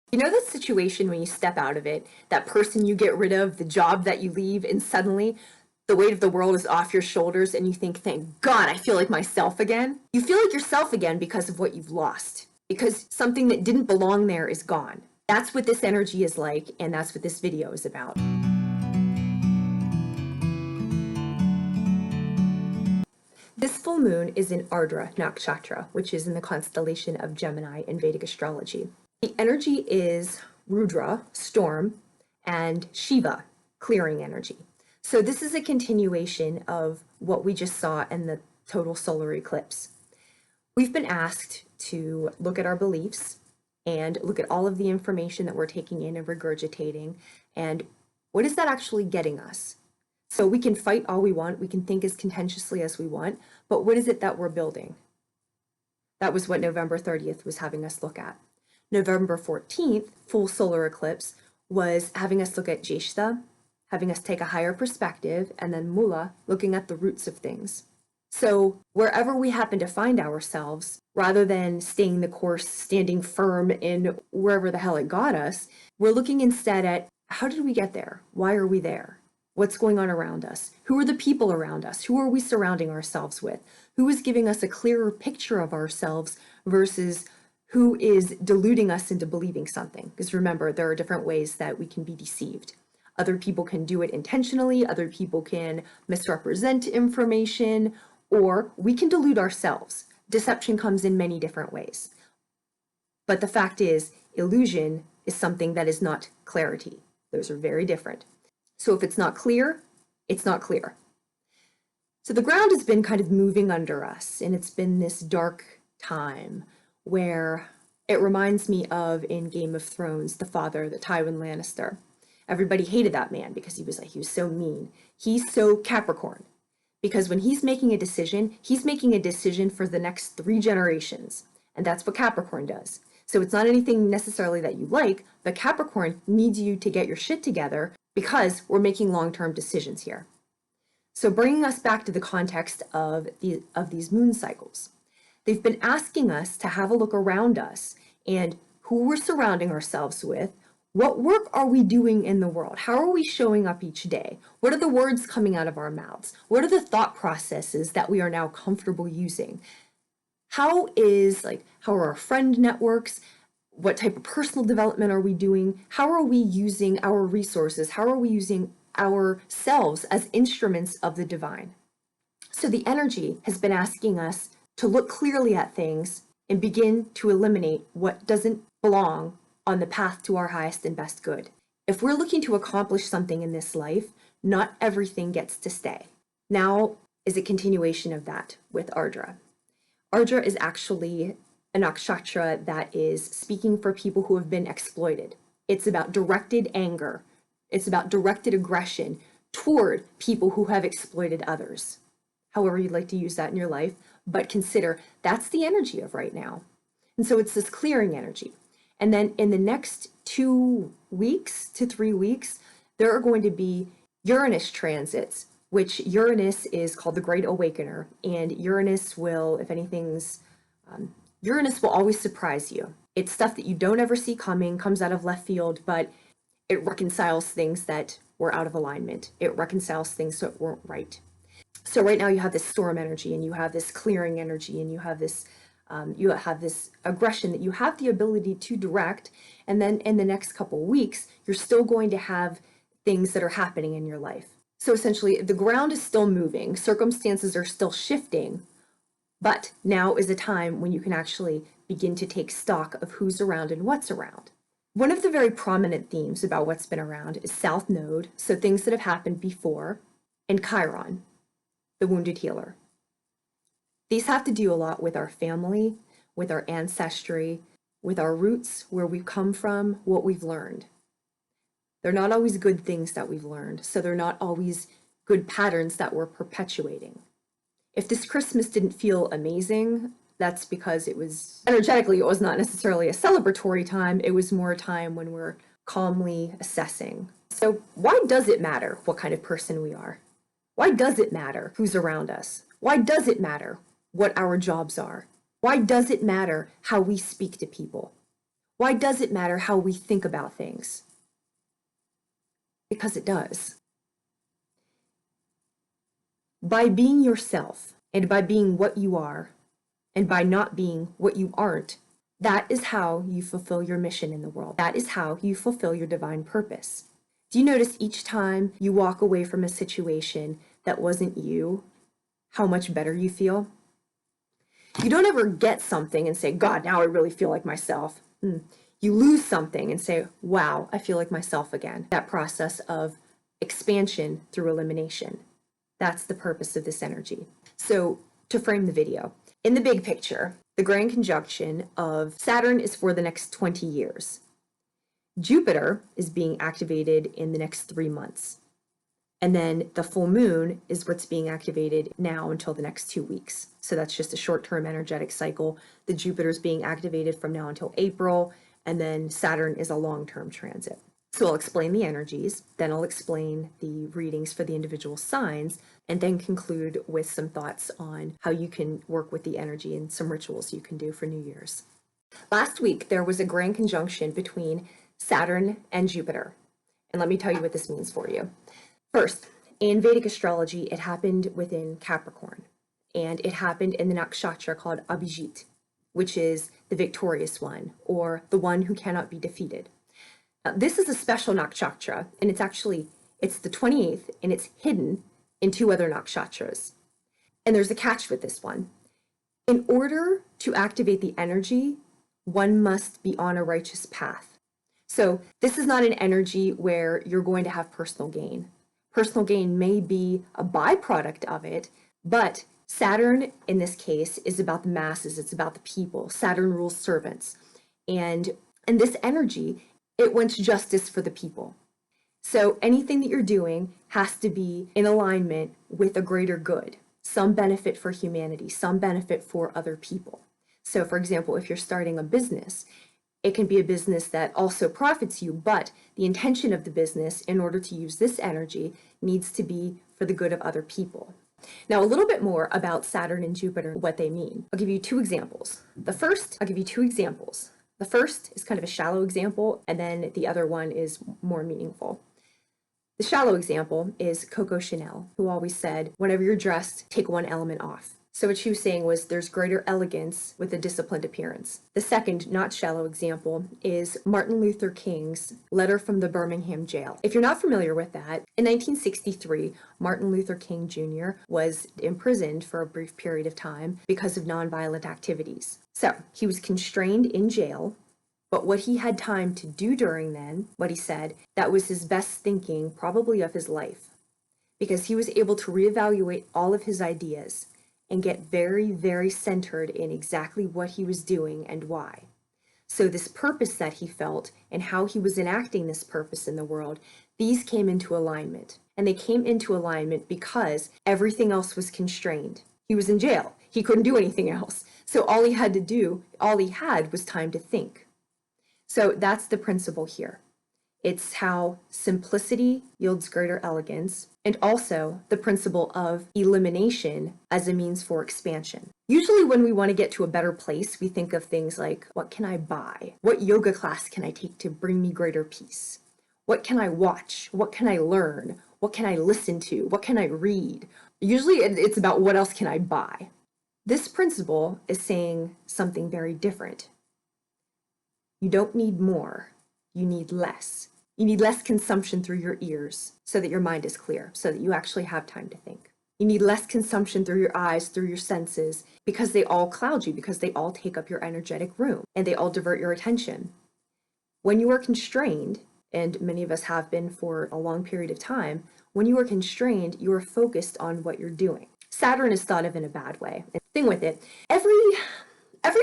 You know that situation when you step out of it, that person you get rid of, the job that you leave, and suddenly the weight of the world is off your shoulders and you think, thank God, I feel like myself again? You feel like yourself again because of what you've lost, because something that didn't belong there is gone. That's what this energy is like, and that's what this video is about. This full moon is in Ardra Nakshatra, which is in the constellation of Gemini in Vedic astrology. The energy is Rudra, storm, and Shiva, clearing energy. So this is a continuation of what we just saw in the total solar eclipse. We've been asked to look at our beliefs and look at all of the information that we're taking in and regurgitating, and what is that actually getting us? So we can fight all we want, we can think as contentiously as we want, but what is it that we're building? That was what November 30th was having us look at. November 14th, full solar eclipse, was having us look at Jeshta, having us take a higher perspective, and then Mula, looking at the roots of things. So wherever we happen to find ourselves, rather than staying the course, standing firm in wherever the hell it got us, we're looking instead at how did we get there? Why are we there? What's going on around us? Who are the people around us? Who are we surrounding ourselves with? Who is giving us a clearer picture of ourselves versus who is deluding us into believing something? Because remember, there are different ways that we can be deceived. Other people can do it intentionally, other people can misrepresent information, or we can delude ourselves. Deception comes in many different ways. But the fact is, illusion is something that is not clarity. Those are very different. So if it's not clear, it's not clear. So the ground has been kind of moving under us, and it's been this dark time where it reminds me of in Game of Thrones, the father, the Tywin Lannister. Everybody hated that man because he was so mean. He's so Capricorn because when he's making a decision for the next 3 generations. And that's what Capricorn does. So it's not anything necessarily that you like, but Capricorn needs you to get your shit together because we're making long-term decisions here. So bringing us back to the context of these moon cycles, they've been asking us to have a look around us and who we're surrounding ourselves with. What work are we doing in the world? How are we showing up each day? What are the words coming out of our mouths? What are the thought processes that we are now comfortable using? How are our friend networks? What type of personal development are we doing? How are we using our resources? How are we using ourselves as instruments of the divine? So the energy has been asking us to look clearly at things and begin to eliminate what doesn't belong on the path to our highest and best good. If we're looking to accomplish something in this life, not everything gets to stay. Now is a continuation of that with Ardra. Ardra is actually a nakshatra that is speaking for people who have been exploited. It's about directed anger. It's about directed aggression toward people who have exploited others. However you'd like to use that in your life, but consider that's the energy of right now. And so it's this clearing energy. And then in the next 2 weeks to 3 weeks, there are going to be Uranus transits, which Uranus is called the Great Awakener. And Uranus will, if anything's, Uranus will always surprise you. It's stuff that you don't ever see coming, comes out of left field, but it reconciles things that were out of alignment. It reconciles things that weren't right. So right now you have this storm energy and you have this clearing energy and you have this aggression that you have the ability to direct, and then in the next couple weeks you're still going to have things that are happening in your life. So essentially the ground is still moving, circumstances are still shifting, but now is a time when you can actually begin to take stock of who's around and what's around. One of the very prominent themes about what's been around is South Node, so things that have happened before, and Chiron, the wounded healer. These have to do a lot with our family, with our ancestry, with our roots, where we've come from, what we've learned. They're not always good things that we've learned, so they're not always good patterns that we're perpetuating. If this Christmas didn't feel amazing, that's because it was energetically, it was not necessarily a celebratory time. It was more a time when we're calmly assessing. So why does it matter what kind of person we are? Why does it matter who's around us? Why does it matter what our jobs are? Why does it matter how we speak to people? Why does it matter how we think about things? Because it does. By being yourself, and by being what you are, and by not being what you aren't, that is how you fulfill your mission in the world. That is how you fulfill your divine purpose. Do you notice each time you walk away from a situation that wasn't you, how much better you feel? You don't ever get something and say, God, now I really feel like myself. You lose something and say, wow, I feel like myself again. That process of expansion through elimination. That's the purpose of this energy. So to frame the video, in the big picture, the grand conjunction of Saturn is for the next 20 years. Jupiter is being activated in the next 3 months. And then the full moon is what's being activated now until the next 2 weeks. So that's just a short-term energetic cycle. The Jupiter is being activated from now until April, and then Saturn is a long-term transit. So I'll explain the energies, then I'll explain the readings for the individual signs, and then conclude with some thoughts on how you can work with the energy and some rituals you can do for New Year's. Last week, there was a grand conjunction between Saturn and Jupiter. And let me tell you what this means for you. First, in Vedic astrology, it happened within Capricorn, and it happened in the nakshatra called Abhijit, which is the victorious one, or the one who cannot be defeated. Now, this is a special nakshatra, and it's the 28th, and it's hidden in 2 other nakshatras. And there's a catch with this one. In order to activate the energy, one must be on a righteous path. So this is not an energy where you're going to have personal gain. Personal gain may be a byproduct of it, but Saturn, in this case, is about the masses. It's about the people. Saturn rules servants. And this energy, it wants justice for the people. So anything that you're doing has to be in alignment with a greater good, some benefit for humanity, some benefit for other people. So for example, if you're starting a business, it can be a business that also profits you, but the intention of the business, in order to use this energy, needs to be for the good of other people. Now, a little bit more about Saturn and Jupiter, what they mean. I'll give you 2 examples. I'll give you 2 examples. The first is kind of a shallow example, and then the other one is more meaningful. The shallow example is Coco Chanel, who always said, whenever you're dressed, take one element off. So what she was saying was there's greater elegance with a disciplined appearance. The second, not shallow example is Martin Luther King's letter from the Birmingham jail. If you're not familiar with that, in 1963, Martin Luther King Jr. was imprisoned for a brief period of time because of nonviolent activities. So he was constrained in jail, but what he had time to do during then, what he said, that was his best thinking probably of his life, because he was able to reevaluate all of his ideas and get very, very centered in exactly what he was doing and why. So this purpose that he felt and how he was enacting this purpose in the world, these came into alignment. And they came into alignment because everything else was constrained. He was in jail. He couldn't do anything else. So all he had was time to think. So that's the principle here. It's how simplicity yields greater elegance, and also the principle of elimination as a means for expansion. Usually when we want to get to a better place, we think of things like, what can I buy? What yoga class can I take to bring me greater peace? What can I watch? What can I learn? What can I listen to? What can I read? Usually it's about what else can I buy? This principle is saying something very different. You don't need more, you need less. You need less consumption through your ears so that your mind is clear, so that you actually have time to think. You need less consumption through your eyes, through your senses, because they all cloud you, because they all take up your energetic room, and they all divert your attention. When you are constrained, and many of us have been for a long period of time, when you are constrained, you are focused on what you're doing. Saturn is thought of in a bad way. And the thing with it, every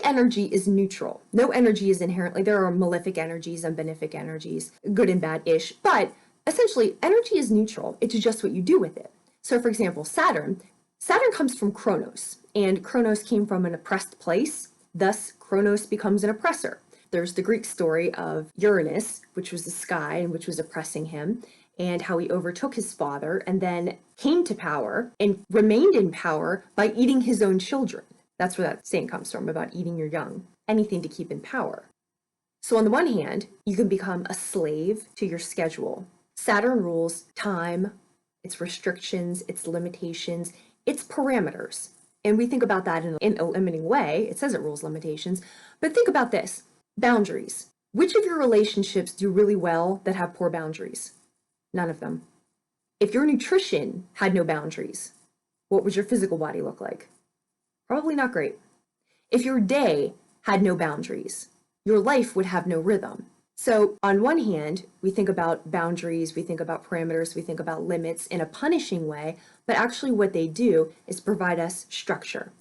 energy is neutral. No energy is inherently, there are malefic energies and benefic energies, good and bad-ish, but essentially energy is neutral. It's just what you do with it. So for example, Saturn comes from Kronos, and Kronos came from an oppressed place, thus Kronos becomes an oppressor. There's the Greek story of Uranus, which was the sky and which was oppressing him, and how he overtook his father and then came to power and remained in power by eating his own children. That's where that saying comes from, about eating your young. Anything to keep in power. So on the one hand, you can become a slave to your schedule. Saturn rules time, its restrictions, its limitations, its parameters. And we think about that in a limiting way. It says it rules limitations. But think about this, boundaries. Which of your relationships do really well that have poor boundaries? None of them. If your nutrition had no boundaries, what would your physical body look like? Probably not great. If your day had no boundaries, your life would have no rhythm. So on one hand, we think about boundaries, we think about parameters, we think about limits in a punishing way, but actually what they do is provide us structure,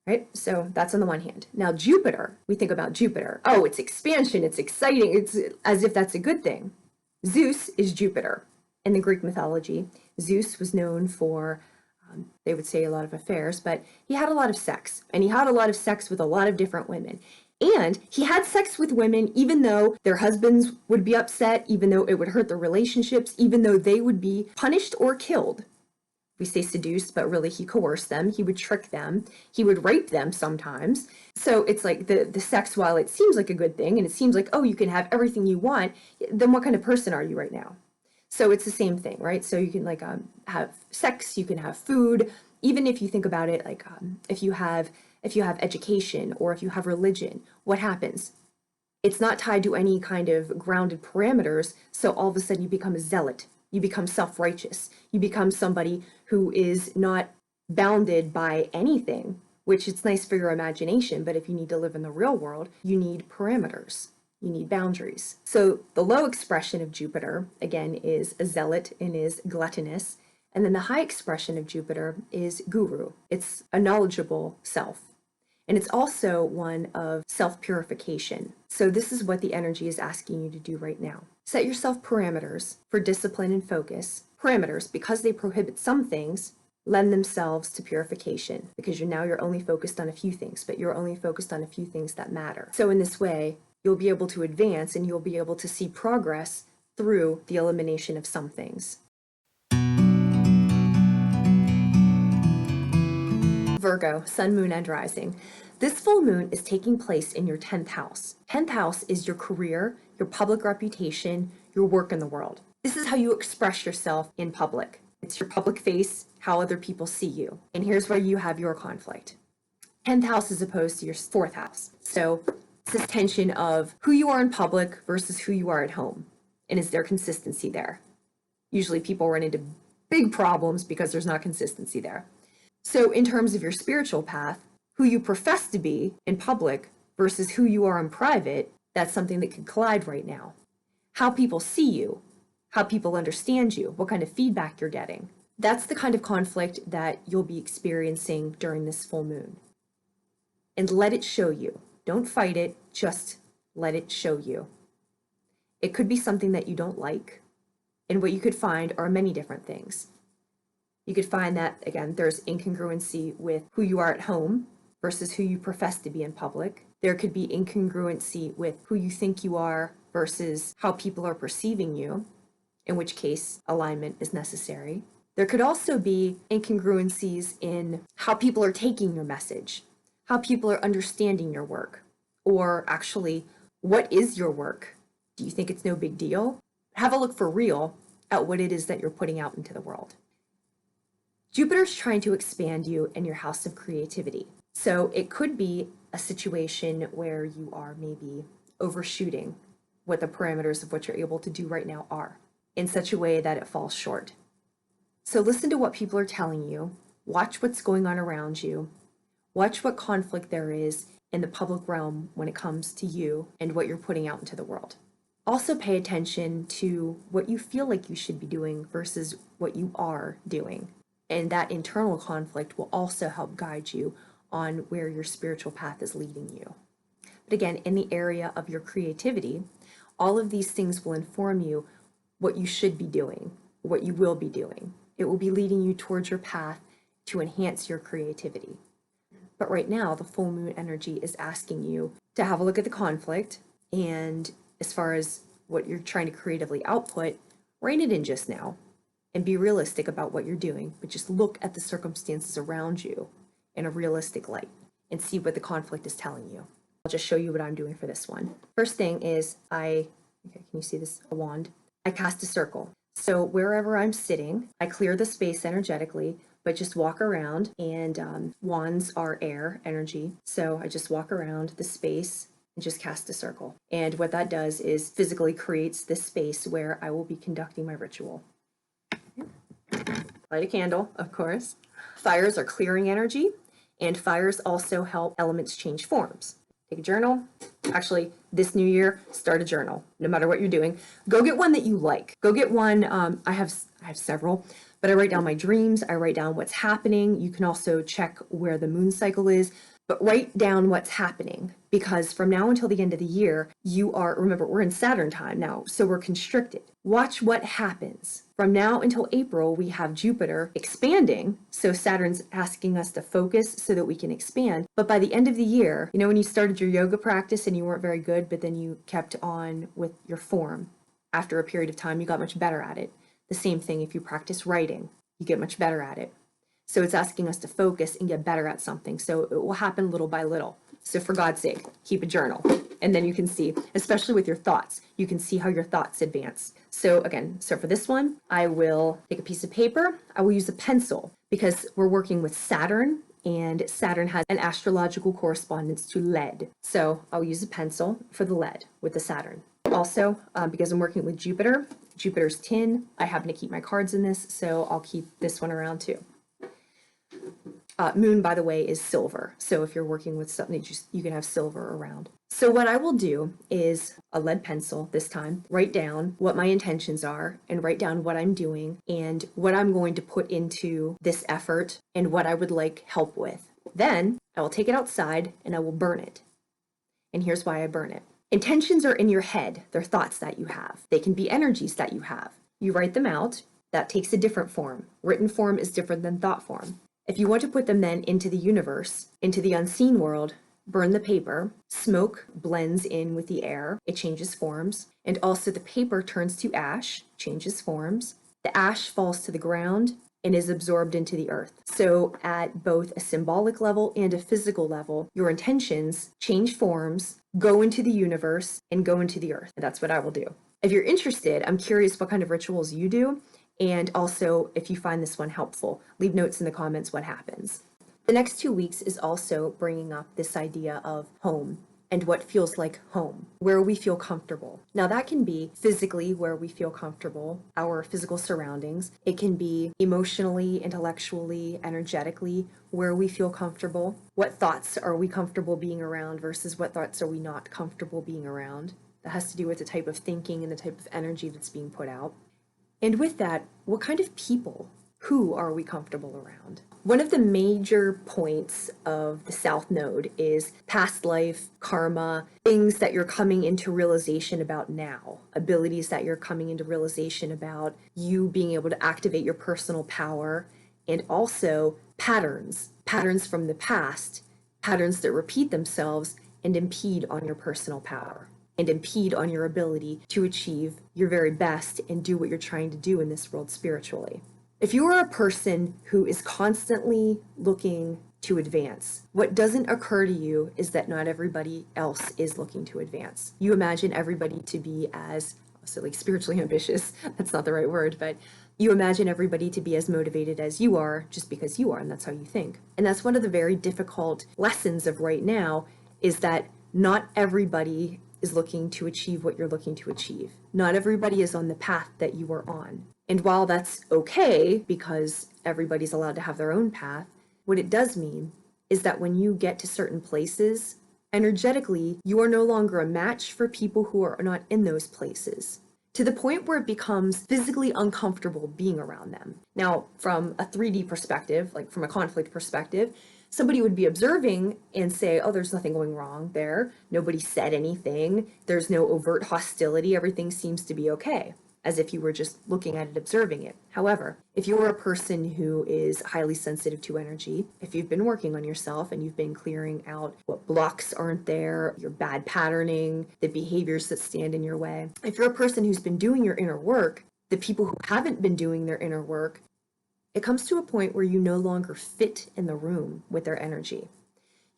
right? So that's on the one hand. Now Jupiter, we think about Jupiter. Oh, it's expansion, it's exciting, it's as if that's a good thing. Zeus is Jupiter. In the Greek mythology, Zeus was known for they would say a lot of affairs, but he had a lot of sex, and he had a lot of sex with a lot of different women. And he had sex with women even though their husbands would be upset, even though it would hurt their relationships, even though they would be punished or killed. We say seduced, but really he coerced them. He would trick them. He would rape them sometimes. So it's like the sex, while it seems like a good thing, and it seems like, oh, you can have everything you want, then what kind of person are you right now? So it's the same thing, right? So you can like have sex, you can have food, even if you think about it, like if you have education or if you have religion, what happens? It's not tied to any kind of grounded parameters. So all of a sudden you become a zealot, you become self-righteous, you become somebody who is not bounded by anything, which it's nice for your imagination, but if you need to live in the real world, you need parameters. You need boundaries. So the low expression of Jupiter, again, is a zealot and is gluttonous. And then the high expression of Jupiter is guru. It's a knowledgeable self. And it's also one of self-purification. So this is what the energy is asking you to do right now. Set yourself parameters for discipline and focus. Parameters, because they prohibit some things, lend themselves to purification, because you're only focused on a few things, but you're only focused on a few things that matter. So in this way, you'll be able to advance and you'll be able to see progress through the elimination of some things. Virgo, sun, moon, and rising. This full moon is taking place in your 10th house. 10th house is your career, your public reputation, your work in the world. This is how you express yourself in public. It's your public face, how other people see you. And here's where you have your conflict. 10th house is opposed to your 4th house. So it's this tension of who you are in public versus who you are at home. And is there consistency there? Usually people run into big problems because there's not consistency there. So in terms of your spiritual path, who you profess to be in public versus who you are in private, that's something that could collide right now. How people see you, how people understand you, what kind of feedback you're getting. That's the kind of conflict that you'll be experiencing during this full moon. And let it show you. Don't fight it, just let it show you. It could be something that you don't like, and what you could find are many different things. You could find that, again, there's incongruency with who you are at home versus who you profess to be in public. There could be incongruency with who you think you are versus how people are perceiving you, in which case alignment is necessary. There could also be incongruencies in how people are taking your message, how people are understanding your work, or actually, what is your work? Do you think it's no big deal? Have a look for real at what it is that you're putting out into the world. Jupiter's trying to expand you in your house of creativity. So it could be a situation where you are maybe overshooting what the parameters of what you're able to do right now are in such a way that it falls short. So listen to what people are telling you, watch what's going on around you, watch what conflict there is in the public realm when it comes to you and what you're putting out into the world. Also pay attention to what you feel like you should be doing versus what you are doing. And that internal conflict will also help guide you on where your spiritual path is leading you. But again, in the area of your creativity, all of these things will inform you what you should be doing, what you will be doing. It will be leading you towards your path to enhance your creativity. But right now, the full moon energy is asking you to have a look at the conflict, and as far as what you're trying to creatively output, rein it in just now and be realistic about what you're doing, but just look at the circumstances around you in a realistic light and see what the conflict is telling you. I'll just show you what I'm doing for this one. First thing is okay, can you see this? A wand. I cast a circle. So wherever I'm sitting, I clear the space energetically, but just walk around, and wands are air energy. So I just walk around the space and just cast a circle. And what that does is physically creates this space where I will be conducting my ritual. Light a candle, of course. Fires are clearing energy, and fires also help elements change forms. Take a journal. Actually, this new year, start a journal. No matter what you're doing, go get one that you like. Go get one. I have several, but I write down my dreams. I write down what's happening. You can also check where the moon cycle is, but write down what's happening, because from now until the end of the year, remember, we're in Saturn time now, so we're constricted. Watch what happens. From now until April, we have Jupiter expanding, so Saturn's asking us to focus so that we can expand. But by the end of the year, when you started your yoga practice and you weren't very good, but then you kept on with your form, after a period of time, you got much better at it. The same thing if you practice writing, you get much better at it. So it's asking us to focus and get better at something. So it will happen little by little. So for God's sake, keep a journal. And then you can see, especially with your thoughts, you can see how your thoughts advance. So again, for this one, I will take a piece of paper. I will use a pencil because we're working with Saturn, and Saturn has an astrological correspondence to lead. So I'll use a pencil for the lead with the Saturn. Also, because I'm working with Jupiter, Jupiter's tin, I happen to keep my cards in this, so I'll keep this one around too. Moon, by the way, is silver. So if you're working with something, you can have silver around. So what I will do is a lead pencil this time, write down what my intentions are and write down what I'm doing and what I'm going to put into this effort and what I would like help with. Then I will take it outside and I will burn it. And here's why I burn it. Intentions are in your head. They're thoughts that you have. They can be energies that you have. You write them out. That takes a different form. Written form is different than thought form. If you want to put them then into the universe, into the unseen world, burn the paper. Smoke blends in with the air. It changes forms. And also the paper turns to ash, changes forms. The ash falls to the ground and is absorbed into the earth. So at both a symbolic level and a physical level, your intentions change forms, go into the universe, and go into the earth. And that's what I will do. If you're interested, I'm curious what kind of rituals you do. And also, if you find this one helpful, leave notes in the comments what happens. The next 2 weeks is also bringing up this idea of home and what feels like home, where we feel comfortable. Now that can be physically where we feel comfortable, our physical surroundings. It can be emotionally, intellectually, energetically, where we feel comfortable. What thoughts are we comfortable being around versus what thoughts are we not comfortable being around? That has to do with the type of thinking and the type of energy that's being put out. And with that, what kind of people, who are we comfortable around? One of the major points of the South Node is past life, karma, things that you're coming into realization about now, abilities that you're coming into realization about, you being able to activate your personal power, and also patterns from the past, patterns that repeat themselves and impede on your personal power and impede on your ability to achieve your very best and do what you're trying to do in this world spiritually. If you are a person who is constantly looking to advance, what doesn't occur to you is that not everybody else is looking to advance. You imagine everybody to be as, so like spiritually ambitious, that's not the right word, but you imagine everybody to be as motivated as you are just because you are, and that's how you think. And that's one of the very difficult lessons of right now, is that not everybody is looking to achieve what you're looking to achieve. Not everybody is on the path that you are on. And while that's okay, because everybody's allowed to have their own path, what it does mean is that when you get to certain places, energetically, you are no longer a match for people who are not in those places, to the point where it becomes physically uncomfortable being around them. Now, from a 3D perspective, like from a conflict perspective, somebody would be observing and say, oh, there's nothing going wrong there. Nobody said anything. There's no overt hostility. Everything seems to be okay, as if you were just looking at it, observing it. However, if you're a person who is highly sensitive to energy, if you've been working on yourself and you've been clearing out what blocks aren't there, your bad patterning, the behaviors that stand in your way, if you're a person who's been doing your inner work, the people who haven't been doing their inner work, it comes to a point where you no longer fit in the room with their energy.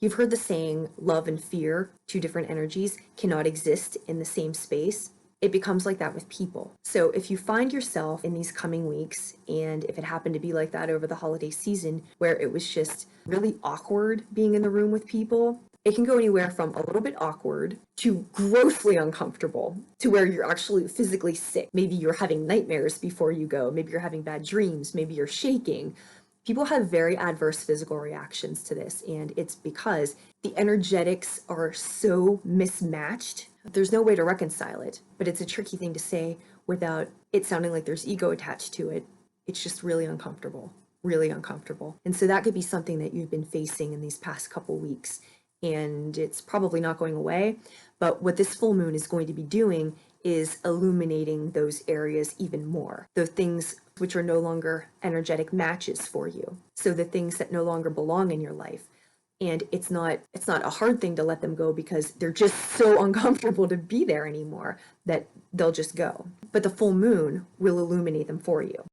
You've heard the saying, love and fear, two different energies, cannot exist in the same space. It becomes like that with people. So if you find yourself in these coming weeks, and if it happened to be like that over the holiday season, where it was just really awkward being in the room with people, it can go anywhere from a little bit awkward to grossly uncomfortable to where you're actually physically sick. Maybe you're having nightmares before you go. Maybe you're having bad dreams. Maybe you're shaking. People have very adverse physical reactions to this, and it's because the energetics are so mismatched. There's no way to reconcile it, but it's a tricky thing to say without it sounding like there's ego attached to it. It's just really uncomfortable, really uncomfortable. And so that could be something that you've been facing in these past couple weeks, and it's probably not going away. But what this full moon is going to be doing is illuminating those areas even more. The things which are no longer energetic matches for you. So the things that no longer belong in your life. And it's not a hard thing to let them go because they're just so uncomfortable to be there anymore that they'll just go. But the full moon will illuminate them for you.